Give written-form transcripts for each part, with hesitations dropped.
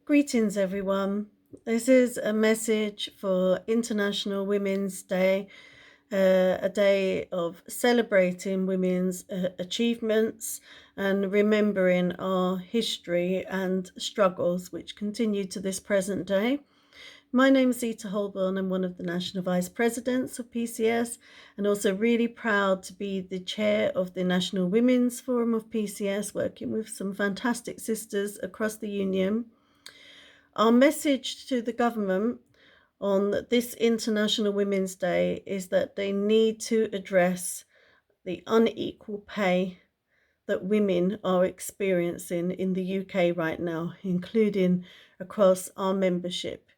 Greetings, everyone. This is a message for International Women's Day, a day of celebrating women's achievements and remembering our history and struggles which continue to this present day. My name is Zita Holbourne. I'm one of the National Vice Presidents of PCS and also really proud to be the chair of the National Women's Forum of PCS, working with some fantastic sisters across the Union. Our message to the government on this International Women's Day is that they need to address the unequal pay that women are experiencing in the UK right now, including across our membership.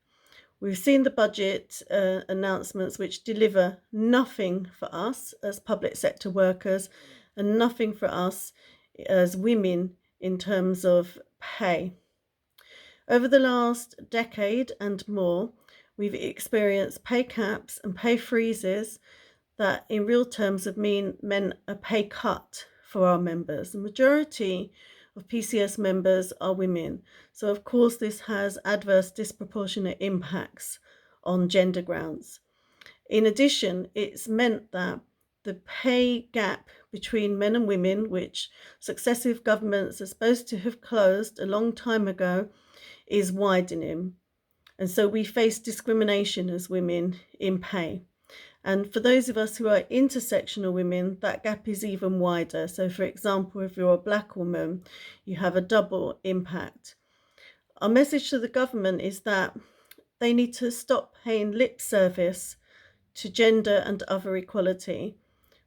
We've seen the budget announcements which deliver nothing for us as public sector workers and nothing for us as women in terms of pay. Over the last decade and more, we've experienced pay caps and pay freezes that in real terms have meant a pay cut for our members. The majority of PCS members are women. So of course this has adverse disproportionate impacts on gender grounds. In addition, it's meant that the pay gap between men and women, which successive governments are supposed to have closed a long time ago, is widening. And so we face discrimination as women in pay. And for those of us who are intersectional women, that gap is even wider. So for example, if you're a Black woman, you have a double impact. Our message to the government is that they need to stop paying lip service to gender and other equality.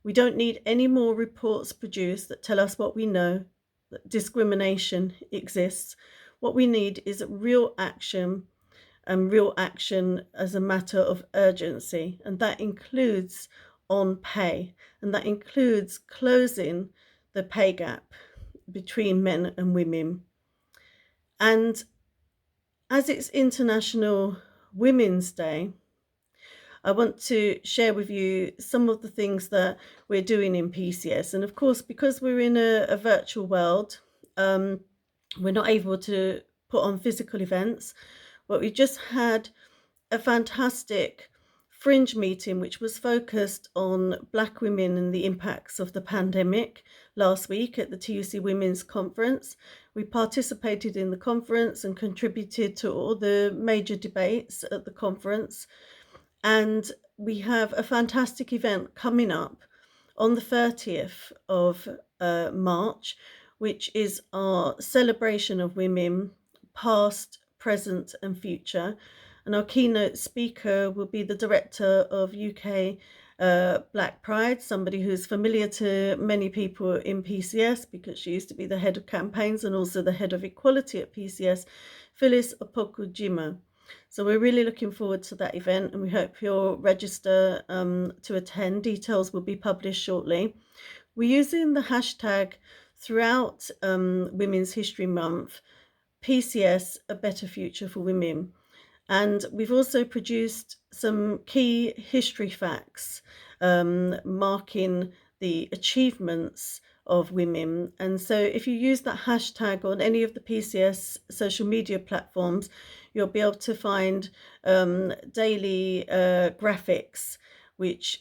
We don't need any more reports produced that tell us what we know, that discrimination exists. What we need is real action, and real action as a matter of urgency. And that includes on pay, and that includes closing the pay gap between men and women. And as it's International Women's Day, I want to share with you some of the things that we're doing in PCS. And of course, because we're in a virtual world, we're not able to put on physical events, but we just had a fantastic fringe meeting which was focused on Black women and the impacts of the pandemic last week at the TUC Women's Conference. We participated in the conference and contributed to all the major debates at the conference. And we have a fantastic event coming up on the 30th of March, which is our celebration of women, past, present and future. And our keynote speaker will be the director of UK Black Pride, somebody who's familiar to many people in PCS because she used to be the head of campaigns and also the head of equality at PCS, Phyllis Opokujima. So we're really looking forward to that event and we hope you'll register to attend. Details will be published shortly. We're using the hashtag throughout Women's History Month, PCS, a better future for women. And we've also produced some key history facts marking the achievements of women. And so if you use that hashtag on any of the PCS social media platforms, you'll be able to find daily graphics which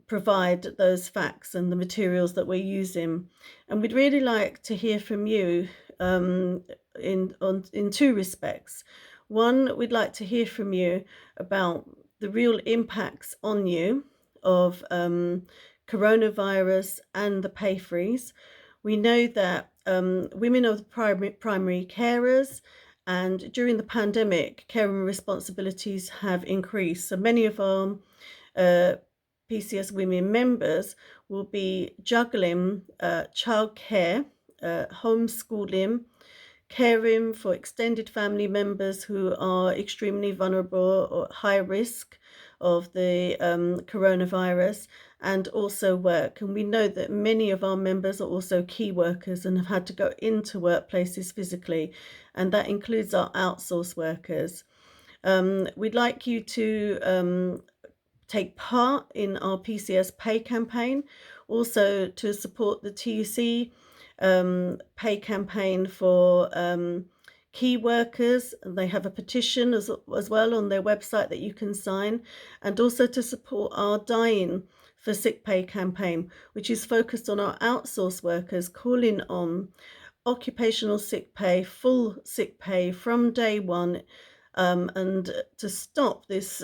provide those facts and the materials that we're using. And we'd really like to hear from you in two respects. One, we'd like to hear from you about the real impacts on you of coronavirus and the pay freeze. We know that women are the primary carers, and during the pandemic, caring responsibilities have increased. So many of our PCS women members will be juggling childcare, homeschooling, caring for extended family members who are extremely vulnerable or high risk of the coronavirus, and also work. And we know that many of our members are also key workers and have had to go into workplaces physically, and that includes our outsourced workers. We'd like you to take part in our PCS pay campaign, also to support the TUC pay campaign for key workers. They have a petition as well on their website that you can sign, and also to support our Dying for Sick Pay campaign, which is focused on our outsourced workers, calling on occupational sick pay, full sick pay from day one, and to stop this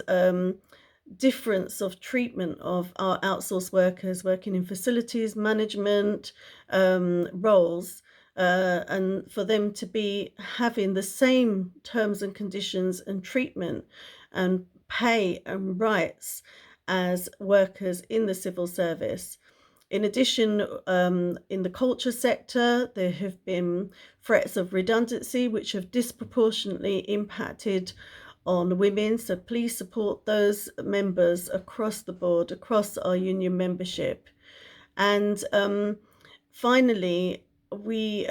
difference of treatment of our outsourced workers working in facilities management roles, and for them to be having the same terms and conditions and treatment and pay and rights as workers in the civil service. In addition, in the culture sector, there have been threats of redundancy which have disproportionately impacted on women. So please support those members across the board, across our union membership. And finally, we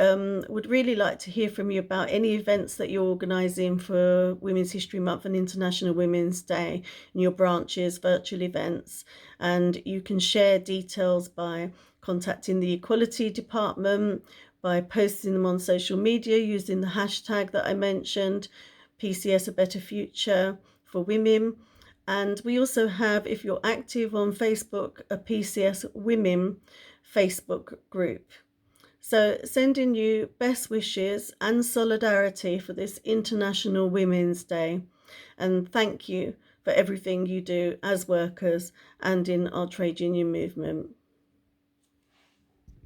would really like to hear from you about any events that you're organising for Women's History Month and International Women's Day in your branches, virtual events. And you can share details by contacting the Equality Department, by posting them on social media using the hashtag that I mentioned, PCS A Better Future for Women. And we also have, if you're active on Facebook, a PCS Women Facebook group. So sending you best wishes and solidarity for this International Women's Day. And thank you for everything you do as workers and in our trade union movement.